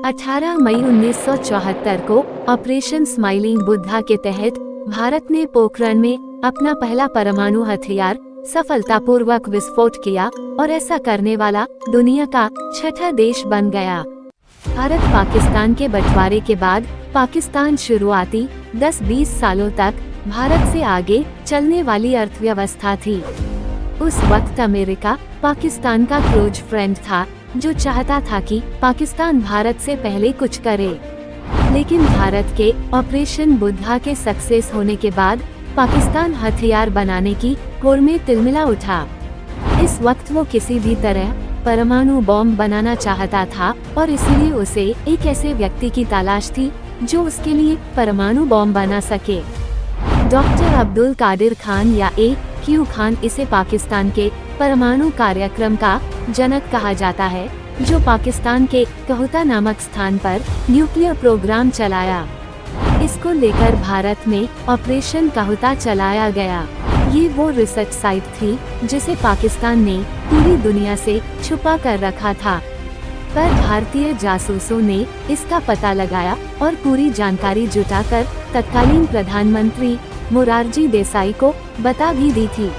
18 मई 1974 को operation smiling Buddha के तहत भारत ने पोखरण में अपना पहला परमाणु हथियार सफलतापूर्वक विस्फोट किया और ऐसा करने वाला दुनिया का छठा देश बन गया। भारत पाकिस्तान के बंटवारे के बाद पाकिस्तान शुरुआती 10-20 सालों तक भारत से आगे चलने वाली अर्थव्यवस्था थी। उस वक्त अमेरिका पाकिस्तान का क्लोज फ्रेंड था, जो चाहता था कि पाकिस्तान भारत से पहले कुछ करे। लेकिन भारत के ऑपरेशन बुद्धा के सक्सेस होने के बाद पाकिस्तान हथियार बनाने की होड़ में तिलमिला उठा। इस वक्त वो किसी भी तरह परमाणु बॉम्ब बनाना चाहता था और इसलिए उसे एक ऐसे व्यक्ति की तलाश थी जो उसके लिए परमाणु बॉम्ब बना सके। डॉक्टर अब्दुल कादिर खान या AQ खान, इसे पाकिस्तान के परमाणु कार्यक्रम का जनक कहा जाता है, जो पाकिस्तान के कहूता नामक स्थान पर न्यूक्लियर प्रोग्राम चलाया। इसको लेकर भारत में ऑपरेशन कहूता चलाया गया। ये वो रिसर्च साइट थी जिसे पाकिस्तान ने पूरी दुनिया से छुपा कर रखा था, पर भारतीय जासूसों ने इसका पता लगाया और पूरी जानकारी जुटाकर तत्कालीन प्रधानमंत्री मोरारजी देसाई को बता भी दी थी।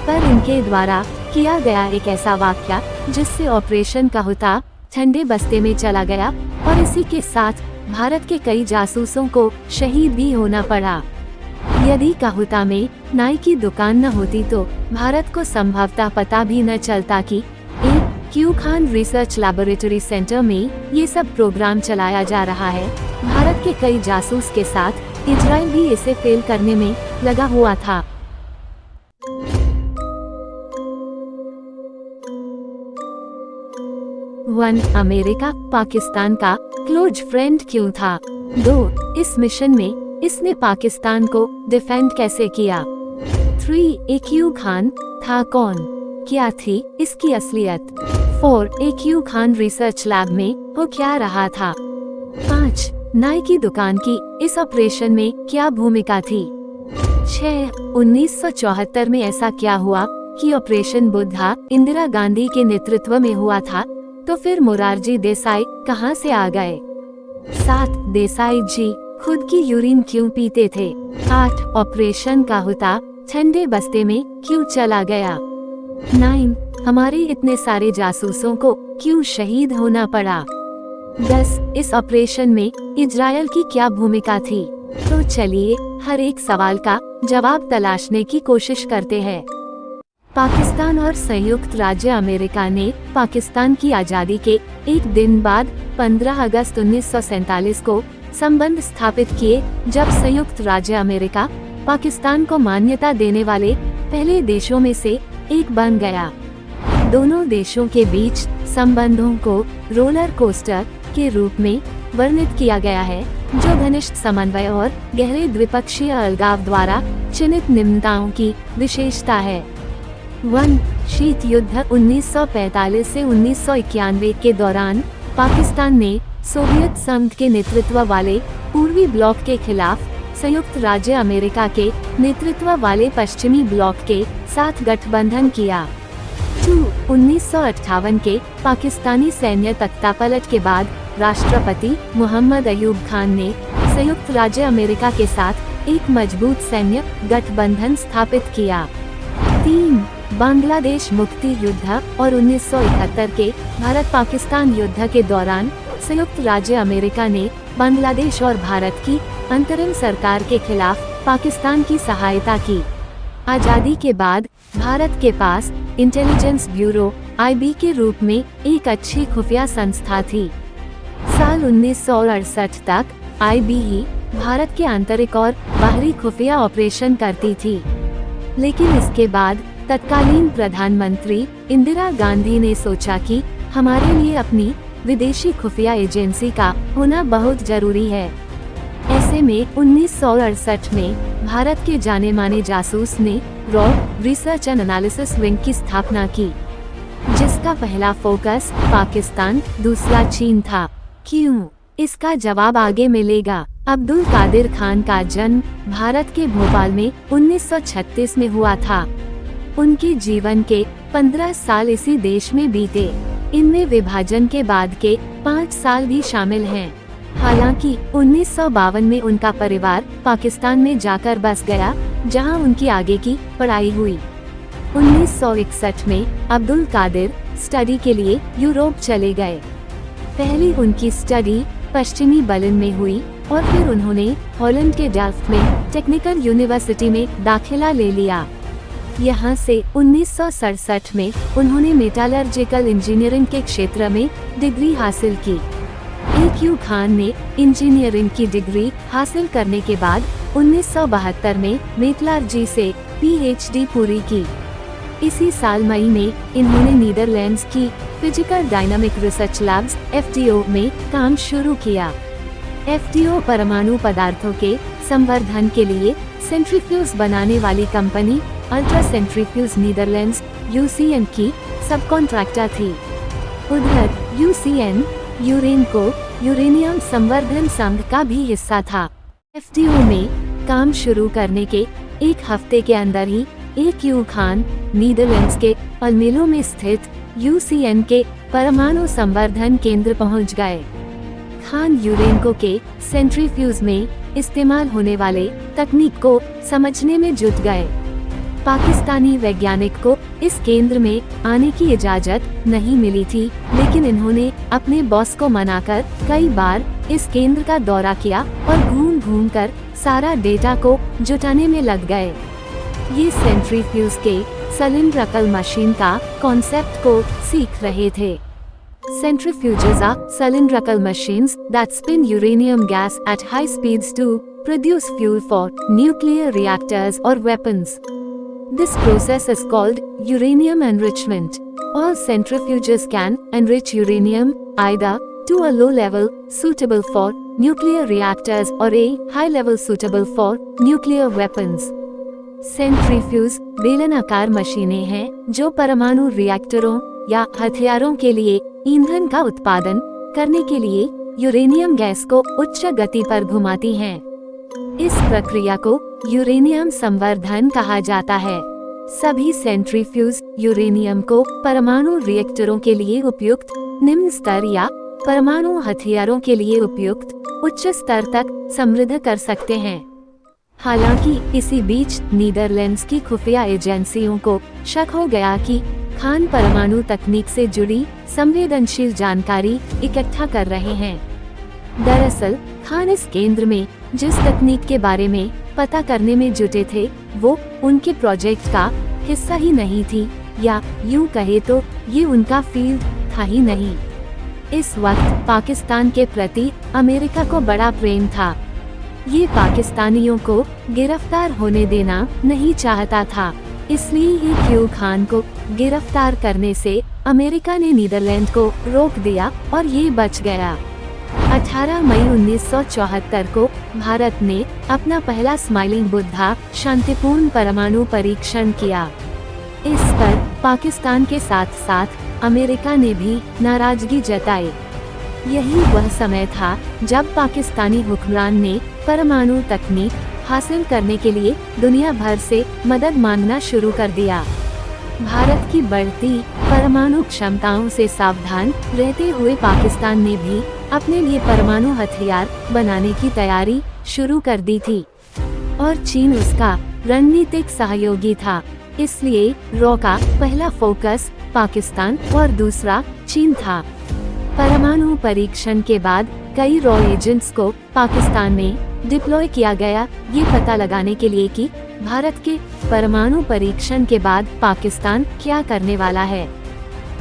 पर इनके द्वारा किया गया एक ऐसा वाकया जिससे ऑपरेशन कहूता ठंडे बस्ते में चला गया और इसी के साथ भारत के कई जासूसों को शहीद भी होना पड़ा। यदि कहूता में नाई की दुकान न होती तो भारत को संभवतः पता भी न चलता कि AQ Khan research laboratory centre में ये सब प्रोग्राम चलाया जा रहा है। भारत के कई जासूस के साथ इजराइल भी इसे फेल करने में लगा हुआ था। अमेरिका पाकिस्तान का क्लोज फ्रेंड क्यों था? 2. इस मिशन में इसने पाकिस्तान को डिफेंड कैसे किया? 3. AQ खान था कौन? क्या थी इसकी असलियत? 4. AQ खान रिसर्च लैब में वो क्या रहा था? 5. नाई की दुकान की इस ऑपरेशन में क्या भूमिका थी? 6. 1974 में ऐसा क्या हुआ कि ऑपरेशन बुद्धा इंदिरा गांधी के नेतृत्व में हुआ था, तो फिर मोरारजी देसाई कहां से आ गए? 7. देसाई जी खुद की यूरिन क्यों पीते थे? 8. ऑपरेशन कहूता ठंडे बस्ते में क्यों चला गया? 9. हमारे इतने सारे जासूसों को क्यों शहीद होना पड़ा? 10. इस ऑपरेशन में इजराइल की क्या भूमिका थी? तो चलिए हर एक सवाल का जवाब तलाशने की कोशिश करते हैं। पाकिस्तान और संयुक्त राज्य अमेरिका ने पाकिस्तान की आज़ादी के एक दिन बाद 15 अगस्त 1947 को संबंध स्थापित किए, जब संयुक्त राज्य अमेरिका पाकिस्तान को मान्यता देने वाले पहले देशों में से एक बन गया। दोनों देशों के बीच संबंधों को रोलर कोस्टर के रूप में वर्णित किया गया है, जो घनिष्ठ समन्वय और गहरे द्विपक्षीय अलगाव द्वारा चिन्हित निम्नताओं की विशेषता है। 1. शीत युद्ध 1945 से 1991 के दौरान पाकिस्तान ने सोवियत संघ के नेतृत्व वाले पूर्वी ब्लॉक के खिलाफ संयुक्त राज्य अमेरिका के नेतृत्व वाले पश्चिमी ब्लॉक के साथ गठबंधन किया। 2. 1958 के पाकिस्तानी सैन्य तख्तापलट के बाद राष्ट्रपति मोहम्मद अयूब खान ने संयुक्त राज्य अमेरिका के साथ एक मजबूत सैन्य गठबंधन स्थापित किया। 3. बांग्लादेश मुक्ति युद्ध और 1971 के भारत पाकिस्तान युद्ध के दौरान संयुक्त राज्य अमेरिका ने बांग्लादेश और भारत की अंतरिम सरकार के खिलाफ पाकिस्तान की सहायता की। आजादी के बाद भारत के पास इंटेलिजेंस ब्यूरो IB के रूप में एक अच्छी खुफिया संस्था थी। साल 1968 तक IB ही भारत के आंतरिक और बाहरी खुफिया ऑपरेशन करती थी। लेकिन इसके बाद तत्कालीन प्रधानमंत्री इंदिरा गांधी ने सोचा कि हमारे लिए अपनी विदेशी खुफिया एजेंसी का होना बहुत जरूरी है। ऐसे में 1968 में भारत के जाने माने जासूस ने raw research and analysis wing की स्थापना की, जिसका पहला फोकस पाकिस्तान, दूसरा चीन था। क्यों? इसका जवाब आगे मिलेगा। अब्दुल कादिर खान का जन्म भारत के भोपाल में 1936 में हुआ था। उनके जीवन के 15 साल इसी देश में बीते। इनमें विभाजन के बाद के 5 साल भी शामिल हैं। हालांकि 1952 में उनका परिवार पाकिस्तान में जाकर बस गया, जहां उनकी आगे की पढ़ाई हुई। 1961 में अब्दुल कादिर स्टडी के लिए यूरोप चले गए। पहली उनकी स्टडी पश्चिमी बर्लिन में हुई और फिर उन्होंने हॉलैंड के डेल्फ्ट में टेक्निकल यूनिवर्सिटी में दाखिला ले लिया। यहाँ से 1967 में उन्होंने मेटालर्जिकल इंजीनियरिंग के क्षेत्र में डिग्री हासिल की। ए.क्यू. खान ने इंजीनियरिंग की डिग्री हासिल करने के बाद 1972 में मेटलर्जी से पीएचडी पूरी की। इसी साल मई में इन्होंने नीदरलैंड्स की physical dynamic research labs (FDO) में काम शुरू किया। FDO परमाणु पदार्थों के संवर्धन के लिए सेंट्रीफ्यूज बनाने वाली company ultra centrifuge Netherlands (UCN) की सब कॉन्ट्रैक्टर थी। उधर UCN यूरेन को यूरेनियम संवर्धन संघ का भी हिस्सा था। FDO में काम शुरू करने के एक हफ्ते के अंदर ही ए.क्यू. खान नीदरलैंड्स के अल्मेलो में स्थित UCN के परमाणु संवर्धन केंद्र पहुंच गए। खान यूरेनको के सेंट्रीफ्यूज में इस्तेमाल होने वाले तकनीक को समझने में जुट गए। पाकिस्तानी वैज्ञानिक को इस केंद्र में आने की इजाजत नहीं मिली थी, लेकिन इन्होंने अपने बॉस को मनाकर कई बार इस केंद्र का दौरा किया और घूम घूम कर सारा डेटा को जुटाने में लग गए। ये सेंट्रीफ्यूज के सिलिंड्रिकल मशीन का कॉन्सेप्ट को सीख रहे थे। Centrifuges are cylindrical machines that spin uranium gas at high speeds to produce fuel for nuclear reactors or weapons. This process is called uranium enrichment. All centrifuges can enrich uranium either to a low level suitable for nuclear reactors or a high level suitable for nuclear weapons. Centrifuge बेलनाकार मशीनें हैं जो परमाणु रिएक्टरों या हथियारों के लिए ईंधन का उत्पादन करने के लिए यूरेनियम गैस को उच्च गति पर घुमाती हैं। इस प्रक्रिया को यूरेनियम संवर्धन कहा जाता है। सभी सेंट्रीफ्यूज यूरेनियम को परमाणु रिएक्टरों के लिए उपयुक्त निम्न स्तर या परमाणु हथियारों के लिए उपयुक्त उच्च स्तर तक समृद्ध कर सकते हैं। हालांकि इसी बीच नीदरलैंड्स की खुफिया एजेंसियों को शक हो गया कि खान परमाणु तकनीक से जुड़ी संवेदनशील जानकारी इकट्ठा कर रहे हैं। दरअसल खान इस केंद्र में जिस तकनीक के बारे में पता करने में जुटे थे वो उनके प्रोजेक्ट का हिस्सा ही नहीं थी, या यूं कहे तो ये उनका फील्ड था ही नहीं। इस वक्त पाकिस्तान के प्रति अमेरिका को बड़ा प्रेम था। ये पाकिस्तानियों को गिरफ्तार होने देना नहीं चाहता था, इसलिए ए.क्यू. खान को गिरफ्तार करने से अमेरिका ने नीदरलैंड को रोक दिया और ये बच गया। 18 मई 1974 को भारत ने अपना पहला स्माइलिंग बुद्धा शांतिपूर्ण परमाणु परीक्षण किया। इस पर पाकिस्तान के साथ साथ अमेरिका ने भी नाराजगी जताई। यही वह समय था जब पाकिस्तानी हुक्मरान ने परमाणु तकनीक हासिल करने के लिए दुनिया भर से मदद मांगना शुरू कर दिया। भारत की बढ़ती परमाणु क्षमताओं से सावधान रहते हुए पाकिस्तान ने भी अपने लिए परमाणु हथियार बनाने की तैयारी शुरू कर दी थी और चीन उसका रणनीतिक सहयोगी था। इसलिए रॉ का पहला फोकस पाकिस्तान और दूसरा चीन था। परमाणु परीक्षण के बाद कई रॉ एजेंट्स को पाकिस्तान में डिप्लॉय किया गया, ये पता लगाने के लिए कि भारत के परमाणु परीक्षण के बाद पाकिस्तान क्या करने वाला है।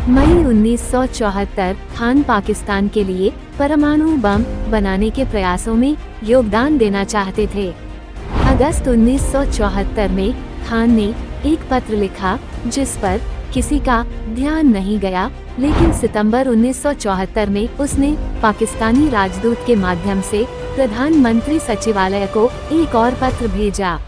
मई 1974 खान पाकिस्तान के लिए परमाणु बम बनाने के प्रयासों में योगदान देना चाहते थे। अगस्त 1974 में खान ने एक पत्र लिखा जिस पर किसी का ध्यान नहीं गया, लेकिन सितंबर 1974 में उसने पाकिस्तानी राजदूत के माध्यम से प्रधानमंत्री सचिवालय को एक और पत्र भेजा।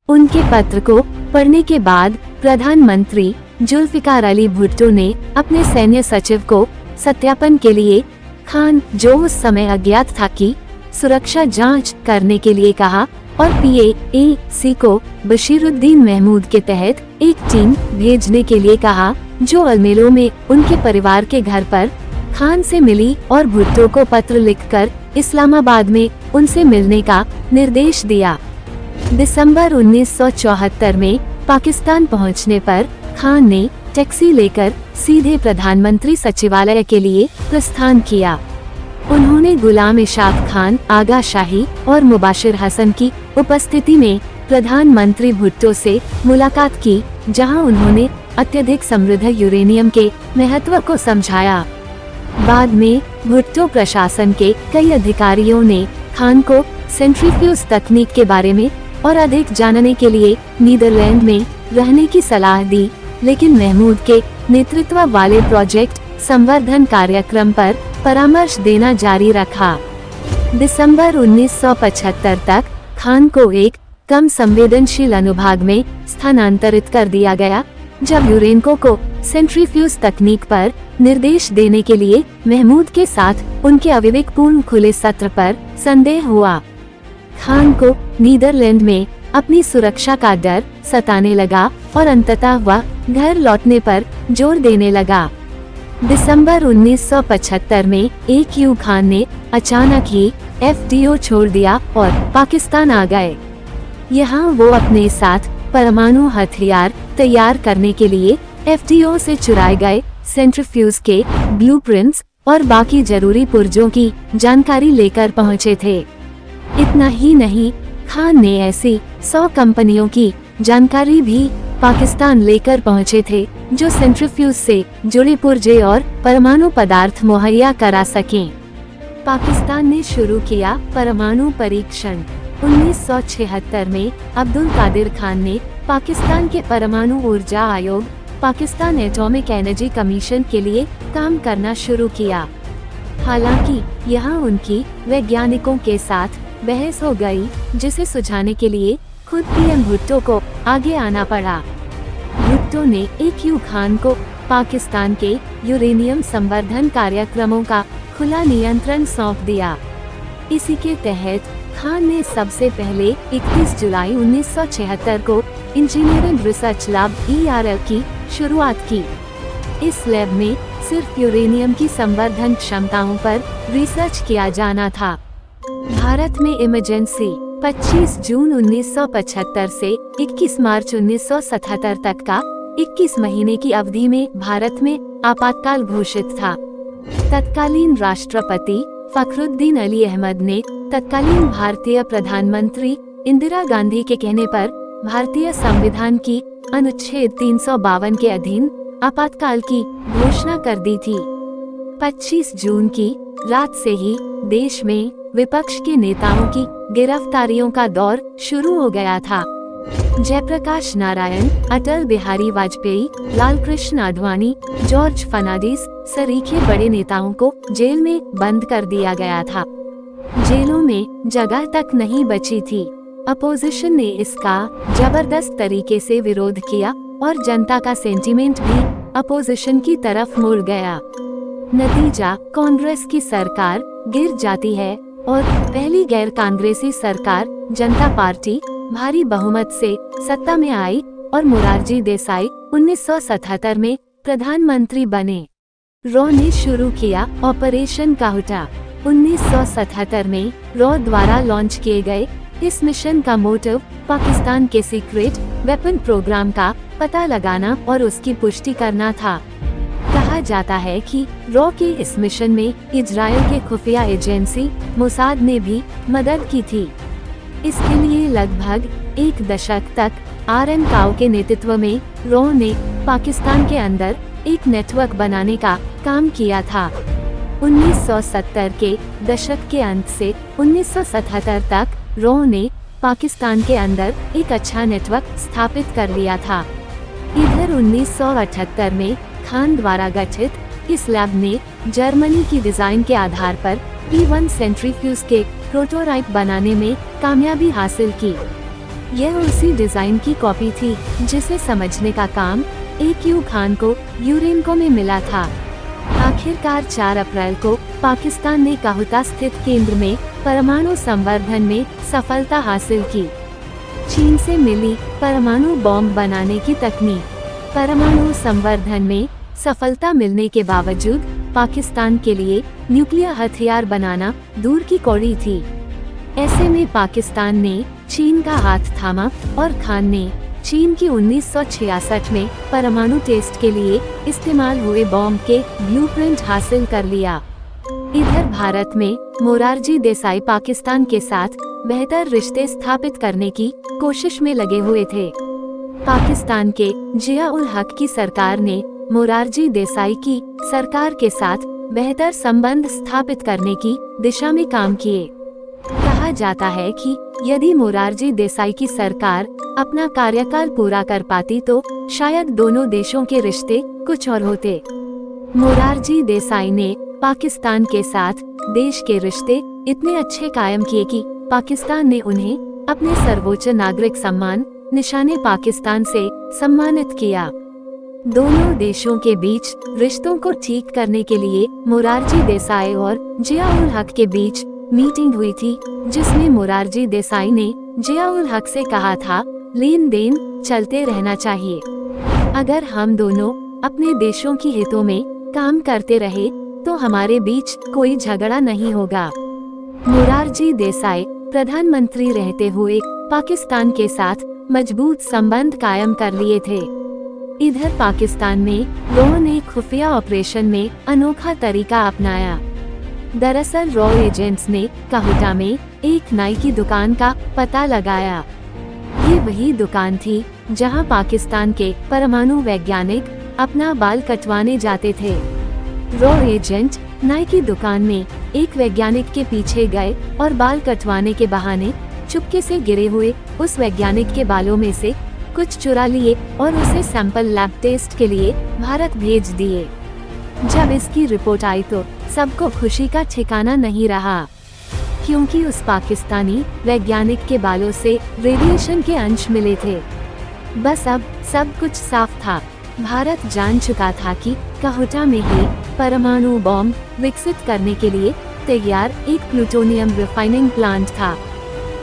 उनके पत्र को पढ़ने के बाद प्रधानमंत्री जुल्फिकार अली भुट्टो ने अपने सैन्य सचिव को सत्यापन के लिए खान, जो उस समय अज्ञात था, की सुरक्षा जांच करने के लिए कहा और PAC को बशीरुद्दीन महमूद के तहत एक टीम भेजने के लिए कहा, जो अलमेलो में उनके परिवार के घर पर खान से मिली और भुट्टो को पत्र लिखकर इस्लामाबाद में उनसे मिलने का निर्देश दिया। दिसंबर 1974 में पाकिस्तान पहुंचने पर खान ने टैक्सी लेकर सीधे प्रधानमंत्री सचिवालय के लिए प्रस्थान किया। उन्होंने गुलाम इशाक खान, आगा शाही और मुबाशिर हसन की उपस्थिति में प्रधानमंत्री भुट्टो से मुलाकात की, जहां उन्होंने अत्यधिक समृद्ध यूरेनियम के महत्व को समझाया। बाद में भुट्टो प्रशासन के कई अधिकारियों ने खान को सेंट्रीफ्यूज तकनीक के बारे में और अधिक जानने के लिए नीदरलैंड में रहने की सलाह दी, लेकिन महमूद के नेतृत्व वाले प्रोजेक्ट संवर्धन कार्यक्रम पर परामर्श देना जारी रखा। दिसंबर 1975 तक खान को एक कम संवेदनशील अनुभाग में स्थानांतरित कर दिया गया, जब यूरेनको को सेंट्रीफ्यूज तकनीक पर निर्देश देने के लिए महमूद के साथ उनके अविवेकपूर्ण खुले सत्र पर संदेह हुआ। खान को नीदरलैंड में अपनी सुरक्षा का डर सताने लगा और अंततः वह घर लौटने पर जोर देने लगा। दिसंबर 1975 में AQ खान ने अचानक ही FDO छोड़ दिया और पाकिस्तान आ गए। यहाँ वो अपने साथ परमाणु हथियार तैयार करने के लिए FDO से चुराए गए सेंट्रीफ्यूज के ब्लूप्रिंट्स और बाकी जरूरी पुर्जों की जानकारी लेकर पहुँचे थे। इतना ही नहीं, खान ने ऐसी 100 कंपनियों की जानकारी भी पाकिस्तान लेकर पहुंचे थे, जो सेंट्रीफ्यूज से जुड़े पुर्जे और परमाणु पदार्थ मुहैया करा सकें। पाकिस्तान ने शुरू किया परमाणु परीक्षण। 1976 में अब्दुल कादिर खान ने पाकिस्तान के परमाणु ऊर्जा आयोग, पाकिस्तान एटॉमिक एनर्जी कमीशन के लिए काम करना शुरू किया। हालांकि यहाँ उनकी वैज्ञानिकों के साथ बहस हो गई, जिसे सुझाने के लिए खुद PM भुट्टो को आगे आना पड़ा। भुट्टो ने AQ खान को पाकिस्तान के यूरेनियम संवर्धन कार्यक्रमों का खुला नियंत्रण सौंप दिया। इसी के तहत खान ने सबसे पहले 31 जुलाई 1976 को इंजीनियरिंग रिसर्च लैब ERL की शुरुआत की। इस लैब में सिर्फ यूरेनियम की संवर्धन क्षमताओं पर रिसर्च किया जाना था। भारत में इमरजेंसी 25 जून 1975 से 21 मार्च 1977 तक का 21 महीने की अवधि में भारत में आपातकाल घोषित था। तत्कालीन राष्ट्रपति फखरुद्दीन अली अहमद ने तत्कालीन भारतीय प्रधानमंत्री इंदिरा गांधी के कहने पर भारतीय संविधान की अनुच्छेद 352 के अधीन आपातकाल की घोषणा कर दी थी। 25 जून की रात से ही देश में विपक्ष के नेताओं की गिरफ्तारियों का दौर शुरू हो गया था। जयप्रकाश नारायण, अटल बिहारी वाजपेयी, लालकृष्ण आडवाणी, जॉर्ज फर्नांडिस सरीखे बड़े नेताओं को जेल में बंद कर दिया गया था। जेलों में जगह तक नहीं बची थी। अपोजिशन ने इसका जबरदस्त तरीके से विरोध किया और जनता का सेंटीमेंट भी अपोजिशन की तरफ मुड़ गया। नतीजा, कांग्रेस की सरकार गिर जाती है और पहली गैर कांग्रेसी सरकार जनता पार्टी भारी बहुमत से सत्ता में आई और मोरारजी देसाई 1977 में प्रधानमंत्री बने। रॉ ने शुरू किया ऑपरेशन काहुटा। 1977 में रॉ द्वारा लॉन्च किए गए इस मिशन का मोटिव पाकिस्तान के सीक्रेट वेपन प्रोग्राम का पता लगाना और उसकी पुष्टि करना था। कहा जाता है कि रॉ के इस मिशन में इजराइल के खुफिया एजेंसी मोसाद ने भी मदद की थी। इसके लिए लगभग 1 दशक तक RM काओ के नेतृत्व में रॉ ने पाकिस्तान के अंदर एक नेटवर्क बनाने का काम किया था। 1970 के दशक के अंत से 1977 तक रॉ ने पाकिस्तान के अंदर एक अच्छा नेटवर्क स्थापित कर लिया था। इधर 1978 में खान द्वारा गठित इस लैब ने जर्मनी की डिजाइन के आधार पर P1 सेंट्रीफ्यूज के प्रोटोटाइप बनाने में कामयाबी हासिल की। यह उसी डिजाइन की कॉपी थी जिसे समझने का काम AQ खान को यूरेनको में मिला था। आखिरकार 4 अप्रैल को पाकिस्तान ने काहुता स्थित केंद्र में परमाणु संवर्धन में सफलता हासिल की। चीन से मिली परमाणु बॉम्ब बनाने की तकनीक। परमाणु संवर्धन में सफलता मिलने के बावजूद पाकिस्तान के लिए न्यूक्लियर हथियार बनाना दूर की कौड़ी थी। ऐसे में पाकिस्तान ने चीन का हाथ थामा और खान ने चीन की 1966 में परमाणु टेस्ट के लिए इस्तेमाल हुए बॉम्ब के ब्लूप्रिंट हासिल कर लिया। इधर भारत में मोरारजी देसाई पाकिस्तान के साथ बेहतर रिश्ते स्थापित करने की कोशिश में लगे हुए थे। पाकिस्तान के जिया उल हक की सरकार ने मोरारजी देसाई की सरकार के साथ बेहतर संबंध स्थापित करने की दिशा में काम किए। कहा जाता है कि यदि मोरारजी देसाई की सरकार अपना कार्यकाल पूरा कर पाती तो शायद दोनों देशों के रिश्ते कुछ और होते। मोरारजी देसाई ने पाकिस्तान के साथ देश के रिश्ते इतने अच्छे कायम किए कि पाकिस्तान ने उन्हें अपने सर्वोच्च नागरिक सम्मान निशाने पाकिस्तान से सम्मानित किया। दोनों देशों के बीच रिश्तों को ठीक करने के लिए मोरारजी देसाई और जिया उल हक के बीच मीटिंग हुई थी, जिसमें मोरारजी देसाई ने जिया उल हक से कहा था, लेन देन चलते रहना चाहिए। अगर हम दोनों अपने देशों की हितों में काम करते रहे तो हमारे बीच कोई झगड़ा नहीं होगा। मोरारजी देसाई प्रधानमंत्री रहते हुए पाकिस्तान के साथ मजबूत संबंध कायम कर लिए थे। इधर पाकिस्तान में लोगों ने खुफिया ऑपरेशन में अनोखा तरीका अपनाया। दरअसल रॉ एजेंट्स ने काहुटा में एक नाई की दुकान का पता लगाया। ये वही दुकान थी जहां पाकिस्तान के परमाणु वैज्ञानिक अपना बाल कटवाने जाते थे। रॉ एजेंट नाई की दुकान में एक वैज्ञानिक के पीछे गए और बाल कटवाने के बहाने चुपके से गिरे हुए उस वैज्ञानिक के बालों में से कुछ चुरा लिए और उसे सैंपल लैब टेस्ट के लिए भारत भेज दिए। जब इसकी रिपोर्ट आई तो सबको खुशी का ठिकाना नहीं रहा, क्योंकि उस पाकिस्तानी वैज्ञानिक के बालों से रेडिएशन के अंश मिले थे। बस अब सब कुछ साफ था। भारत जान चुका था कि काहुटा में ही परमाणु बॉम्ब विकसित करने के लिए तैयार एक प्लूटोनियम रिफाइनिंग प्लांट था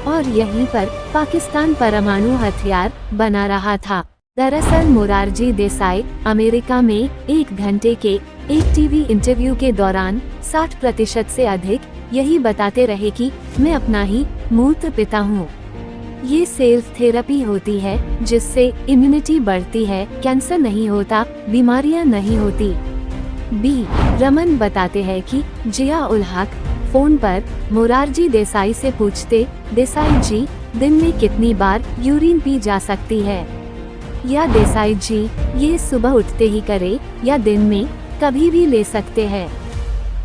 और यहीं पर पाकिस्तान परमाणु हथियार बना रहा था। दरअसल मोरारजी देसाई अमेरिका में 1 घंटे के एक टीवी इंटरव्यू के दौरान 60% से अधिक यही बताते रहे कि मैं अपना ही मूत्र पीता हूँ। ये सेल्फ थेरेपी होती है जिससे इम्यूनिटी बढ़ती है, कैंसर नहीं होता, बीमारियां नहीं होती। बी रमन बताते हैं कि जिया उल हक फोन पर मोरारजी देसाई से पूछते, देसाई जी दिन में कितनी बार यूरिन पी जा सकती है, या देसाई जी ये सुबह उठते ही करे या दिन में कभी भी ले सकते हैं।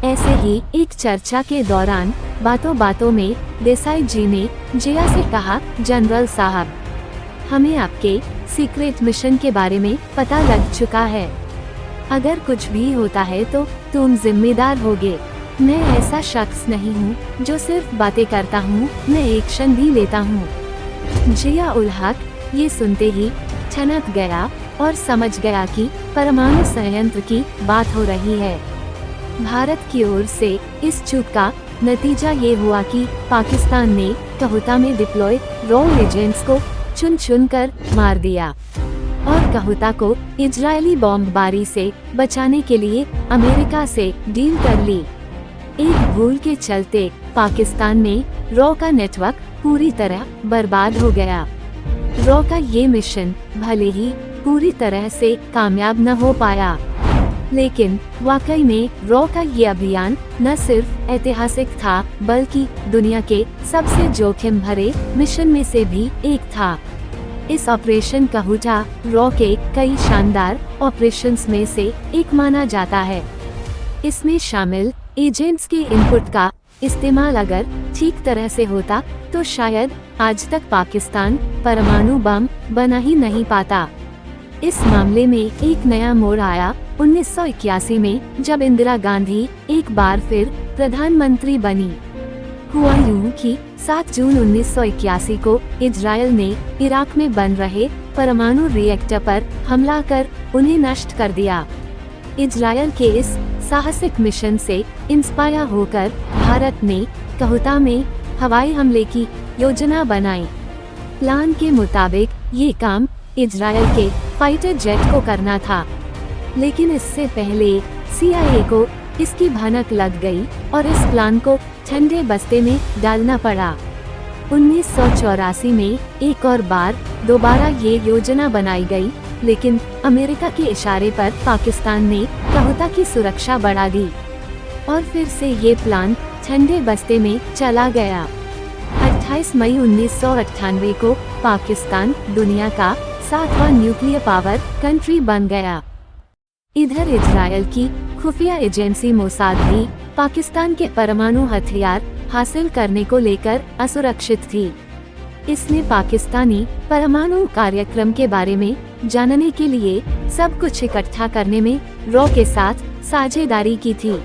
ऐसे ही एक चर्चा के दौरान बातों बातों में देसाई जी ने जिया से कहा, जनरल साहब हमें आपके सीक्रेट मिशन के बारे में पता लग चुका है। अगर कुछ भी होता है तो तुम जिम्मेदार होगे। मैं ऐसा शख्स नहीं हूँ जो सिर्फ बातें करता हूँ, मैं एक्शन भी लेता हूँ। जिया उल हक ये सुनते ही ठनक गया और समझ गया कि परमाणु संयंत्र की बात हो रही है। भारत की ओर से इस चूक का नतीजा ये हुआ कि पाकिस्तान ने काहुटा में डिप्लॉय रॉ एजेंट्स को चुन चुन कर मार दिया और काहुटा को इजरायली बॉम्बबारी से बचाने के लिए अमेरिका से डील कर ली। एक भूल के चलते पाकिस्तान में रॉ का नेटवर्क पूरी तरह बर्बाद हो गया। रॉ का ये मिशन भले ही पूरी तरह से कामयाब न हो पाया, लेकिन वाकई में रॉ का ये अभियान न सिर्फ ऐतिहासिक था बल्कि दुनिया के सबसे जोखिम भरे मिशन में से भी एक था। इस ऑपरेशन काहुटा रॉ के कई शानदार ऑपरेशंस में से एक माना जाता है। इसमें शामिल एजेंट्स के इनपुट का इस्तेमाल अगर ठीक तरह से होता तो शायद आज तक पाकिस्तान परमाणु बम बना ही नहीं पाता। इस मामले में एक नया मोड़ आया 1981 में, जब इंदिरा गांधी एक बार फिर प्रधानमंत्री बनी। हुआ यूं कि 7 जून 1981 को इजरायल ने इराक में बन रहे परमाणु रिएक्टर पर हमला कर उन्हें नष्ट कर दिया। इजरायल के इस साहसिक मिशन से इंस्पायर होकर भारत ने काहुटा में हवाई हमले की योजना बनाई। प्लान के मुताबिक ये काम इजरायल के फाइटर जेट को करना था। लेकिन इससे पहले CIA को इसकी भनक लग गई और इस प्लान को ठंडे बस्ते में डालना पड़ा। 1984 में एक और बार दोबारा ये योजना बनाई गई, लेकिन अमेरिका के इशारे पर पाकिस्तान ने कहोता की सुरक्षा बढ़ा दी और फिर से ये प्लान ठंडे बस्ते में चला गया। 28 मई 1998 को पाकिस्तान दुनिया का 7वां न्यूक्लियर पावर कंट्री बन गया। इधर इजरायल की खुफिया एजेंसी मोसाद भी पाकिस्तान के परमाणु हथियार हासिल करने को लेकर असुरक्षित थी। इसने पाकिस्तानी परमाणु कार्यक्रम के बारे में जानने के लिए सब कुछ इकट्ठा करने में रॉ के साथ साझेदारी की थी।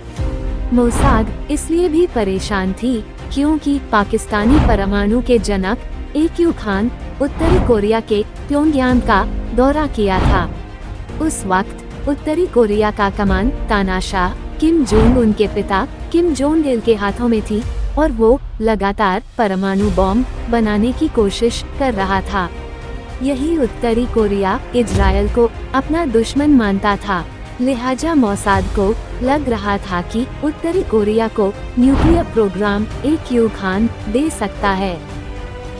मोसाद इसलिए भी परेशान थी क्योंकि पाकिस्तानी परमाणु के जनक AQ खान उत्तरी कोरिया के प्योंगयांग का दौरा किया था। उस वक्त उत्तरी कोरिया का कमान तानाशाह किम जोंग उन के पिता किम जोंग इल के हाथों में थी और वो लगातार परमाणु बॉम्ब बनाने की कोशिश कर रहा था। यही उत्तरी कोरिया इजरायल को अपना दुश्मन मानता था, लिहाजा मोसाद को लग रहा था कि उत्तरी कोरिया को न्यूक्लियर प्रोग्राम AQ खान दे सकता है।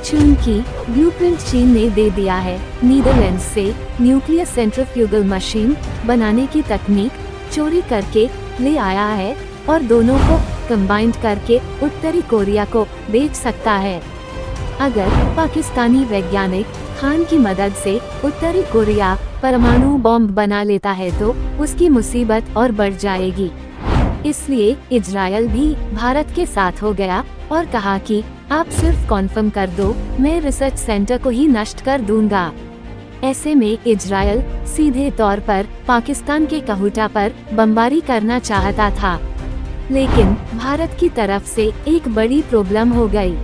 चूंकि ब्लूप्रिंट चीन ने दे दिया है, नीदरलैंड से न्यूक्लियर सेंट्रीफ्यूगल मशीन बनाने की तकनीक चोरी करके ले आया है और दोनों को कंबाइंड करके उत्तरी कोरिया को बेच सकता है। अगर पाकिस्तानी वैज्ञानिक खान की मदद से उत्तरी कोरिया परमाणु बॉम्ब बना लेता है तो उसकी मुसीबत और बढ़ जाएगी। इसलिए इजरायल भी भारत के साथ हो गया और कहा कि आप सिर्फ कॉन्फर्म कर दो, मैं रिसर्च सेंटर को ही नष्ट कर दूंगा। ऐसे में इजरायल सीधे तौर पर पाकिस्तान के कहोता पर बमबारी करना चाहता था, लेकिन भारत की तरफ से एक बड़ी प्रॉब्लम हो गई।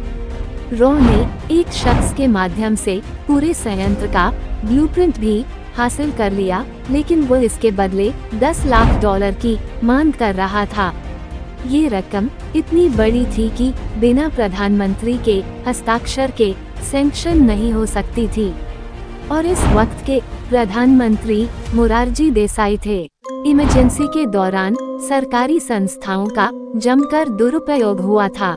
रॉ ने एक शख्स के माध्यम से पूरे संयंत्र का ब्लूप्रिंट भी हासिल कर लिया, लेकिन वो इसके बदले $10 लाख की मांग कर रहा था। ये रकम इतनी बड़ी थी कि बिना प्रधानमंत्री के हस्ताक्षर के सैंक्शन नहीं हो सकती थी और इस वक्त के प्रधानमंत्री मोरारजी देसाई थे। इमरजेंसी के दौरान सरकारी संस्थाओं का जमकर दुरुपयोग हुआ था।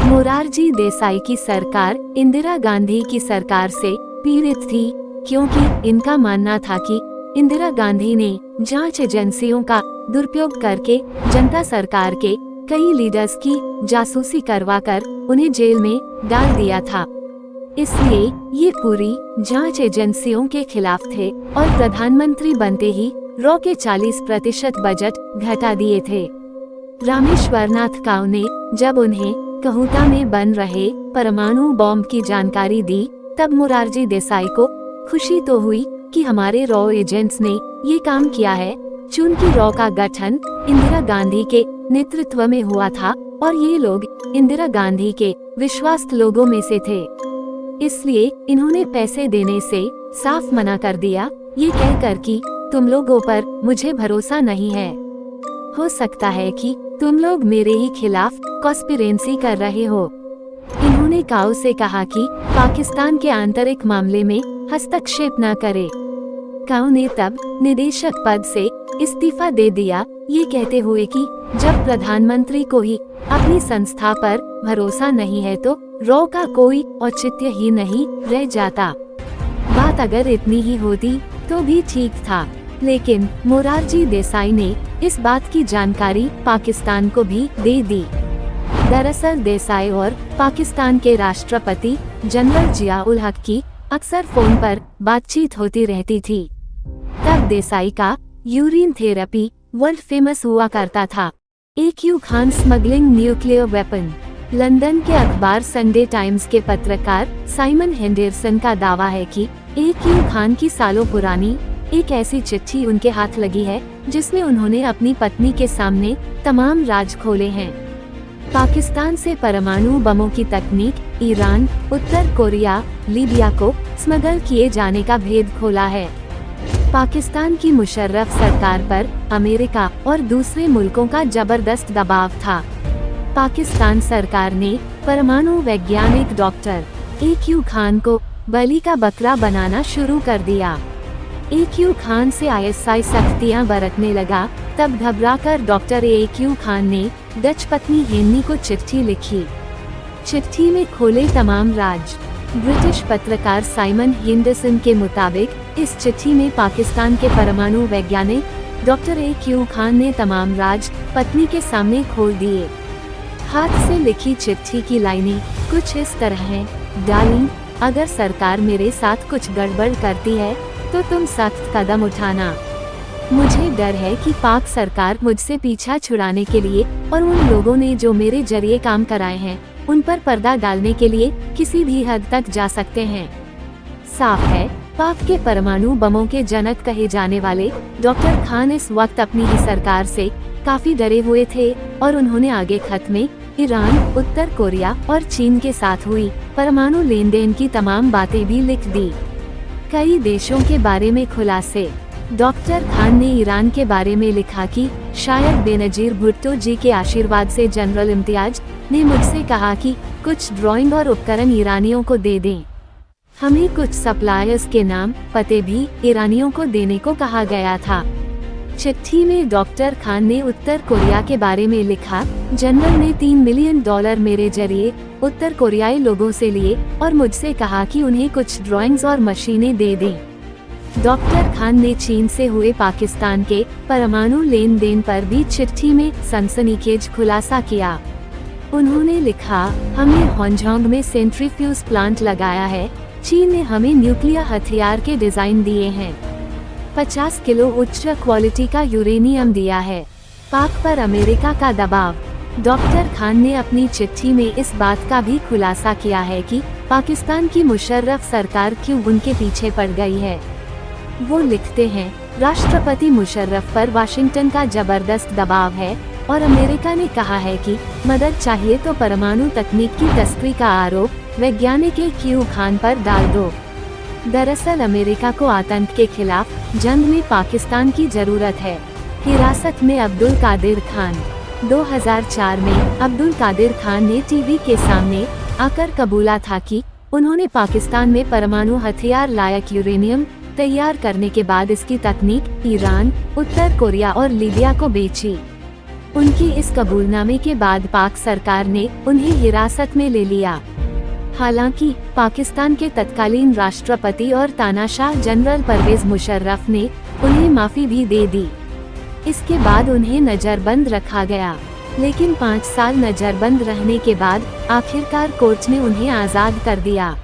मोरारजी देसाई की सरकार इंदिरा गांधी की सरकार से पीड़ित थी क्योंकि इनका मानना था कि इंदिरा गांधी ने जांच एजेंसियों का दुरुपयोग करके जनता सरकार के कई लीडर्स की जासूसी करवाकर उन्हें जेल में डाल दिया था। इसलिए ये पूरी जांच एजेंसियों के खिलाफ थे और प्रधानमंत्री बनते ही रॉ के 40% बजट घटा दिए थे। रामेश्वरनाथ काव ने जब उन्हें कहोता में बन रहे परमाणु बॉम्ब की जानकारी दी, तब मोरारजी देसाई को खुशी तो हुई कि हमारे रॉ एजेंट्स ने ये काम किया है। चूंकि रॉ का गठन इंदिरा गांधी के नेतृत्व में हुआ था और ये लोग इंदिरा गांधी के विश्वस्त लोगों में से थे, इसलिए इन्होंने पैसे देने से साफ मना कर दिया, ये कहकर कि तुम लोगों पर मुझे भरोसा नहीं है। हो सकता है कि तुम लोग मेरे ही खिलाफ कॉन्स्पिरेसी कर रहे हो। इन्होंने काव से कहा कि पाकिस्तान के आंतरिक मामले में हस्तक्षेप न करे। काव ने तब निदेशक पद से इस्तीफा दे दिया, ये कहते हुए कि जब प्रधानमंत्री को ही अपनी संस्था पर भरोसा नहीं है तो रॉ का कोई औचित्य ही नहीं रह जाता। बात अगर इतनी ही होती तो भी ठीक था, लेकिन मोरारजी देसाई ने इस बात की जानकारी पाकिस्तान को भी दे दी। दरअसल देसाई और पाकिस्तान के राष्ट्रपति जनरल जियाउल हक की अक्सर फोन पर बातचीत होती रहती थी। तब देसाई का यूरिन थेरेपी वर्ल्ड फेमस हुआ करता था। AQ Khan smuggling nuclear weapon. London के अखबार संडे टाइम्स के पत्रकार साइमन हेंडरसन का दावा है कि AQ खान की सालों पुरानी एक ऐसी चिट्ठी उनके हाथ लगी है जिसमें उन्होंने अपनी पत्नी के सामने तमाम राज खोले हैं। पाकिस्तान से परमाणु बमों की तकनीक, ईरान, उत्तर कोरिया, लीबिया को स्मगल किए जाने का भेद खोला है। पाकिस्तान की मुशर्रफ सरकार पर अमेरिका और दूसरे मुल्कों का जबरदस्त दबाव था। पाकिस्तान सरकार ने परमाणु वैज्ञानिक डॉक्टर AQ खान को बलि का बकरा बनाना शुरू कर दिया। AQ खान से ISI सख्तियां बरतने लगा, तब घबराकर डॉक्टर AQ खान ने डच पत्नी हेन्नी को चिट्ठी लिखी। चिट्ठी में खोले तमाम राज। ब्रिटिश पत्रकार साइमन हेंडरसन के मुताबिक इस चिट्ठी में पाकिस्तान के परमाणु वैज्ञानिक डॉक्टर AQ खान ने तमाम राज पत्नी के सामने खोल दिए। हाथ से लिखी चिट्ठी की लाइनें कुछ इस तरह हैं: डार्लिंग, अगर सरकार मेरे साथ कुछ गड़बड़ करती है तो तुम सख्त कदम उठाना। मुझे डर है कि पाक सरकार मुझसे पीछा छुड़ाने के लिए और उन लोगों ने जो मेरे जरिए काम कराए हैं उन पर पर्दा डालने के लिए किसी भी हद तक जा सकते हैं। साफ है, पाक के परमाणु बमों के जनक कहे जाने वाले डॉक्टर खान इस वक्त अपनी ही सरकार से काफी डरे हुए थे और उन्होंने आगे खत में ईरान, उत्तर कोरिया और चीन के साथ हुई परमाणु लेन देन की तमाम बातें भी लिख दी। कई देशों के बारे में खुलासे। डॉक्टर खान ने ईरान के बारे में लिखा कि शायद बेनजीर भुट्टो जी के आशीर्वाद से जनरल इम्तियाज ने मुझसे कहा कि कुछ ड्राइंग और उपकरण ईरानियों को दे दें। हमें कुछ सप्लायर्स के नाम पते भी ईरानियों को देने को कहा गया था। चिट्ठी में डॉक्टर खान ने उत्तर कोरिया के बारे में लिखा, जनरल ने $3 मिलियन मेरे जरिए उत्तर कोरियाई लोगों से लिए और मुझसे कहा कि उन्हें कुछ ड्राइंग्स और मशीनें दे दें। डॉक्टर खान ने चीन से हुए पाकिस्तान के परमाणु लेन देन पर भी चिट्ठी में सनसनीखेज खुलासा किया। उन्होंने लिखा, हमने होंगझोंग में सेंट्रीफ्यूज प्लांट लगाया है। चीन ने हमें न्यूक्लियर हथियार के डिजाइन दिए हैं। 50 किलो उच्च क्वालिटी का यूरेनियम दिया है। पाक पर अमेरिका का दबाव। डॉक्टर खान ने अपनी चिट्ठी में इस बात का भी खुलासा किया है कि पाकिस्तान की मुशर्रफ सरकार क्यों उनके पीछे पड़ गई है। वो लिखते हैं, राष्ट्रपति मुशर्रफ पर वाशिंगटन का जबरदस्त दबाव है और अमेरिका ने कहा है कि मदद चाहिए तो परमाणु तकनीक की तस्करी का आरोप वैज्ञानिक AQ खान पर डाल दो। दरअसल अमेरिका को आतंक के खिलाफ जंग में पाकिस्तान की जरूरत है। हिरासत में अब्दुल कादिर खान। 2004 में अब्दुल कादिर खान ने टीवी के सामने आकर कबूला था कि उन्होंने पाकिस्तान में परमाणु हथियार लायक यूरेनियम तैयार करने के बाद इसकी तकनीक ईरान, उत्तर कोरिया और लीबिया को बेची। उनकी इस कबूलनामे के बाद पाक सरकार ने उन्हें हिरासत में ले लिया। हालांकि पाकिस्तान के तत्कालीन राष्ट्रपति और तानाशाह जनरल परवेज मुशर्रफ ने उन्हें माफी भी दे दी। इसके बाद उन्हें नजरबंद रखा गया, लेकिन 5 साल नजरबंद रहने के बाद आखिरकार कोर्ट ने उन्हें आजाद कर दिया।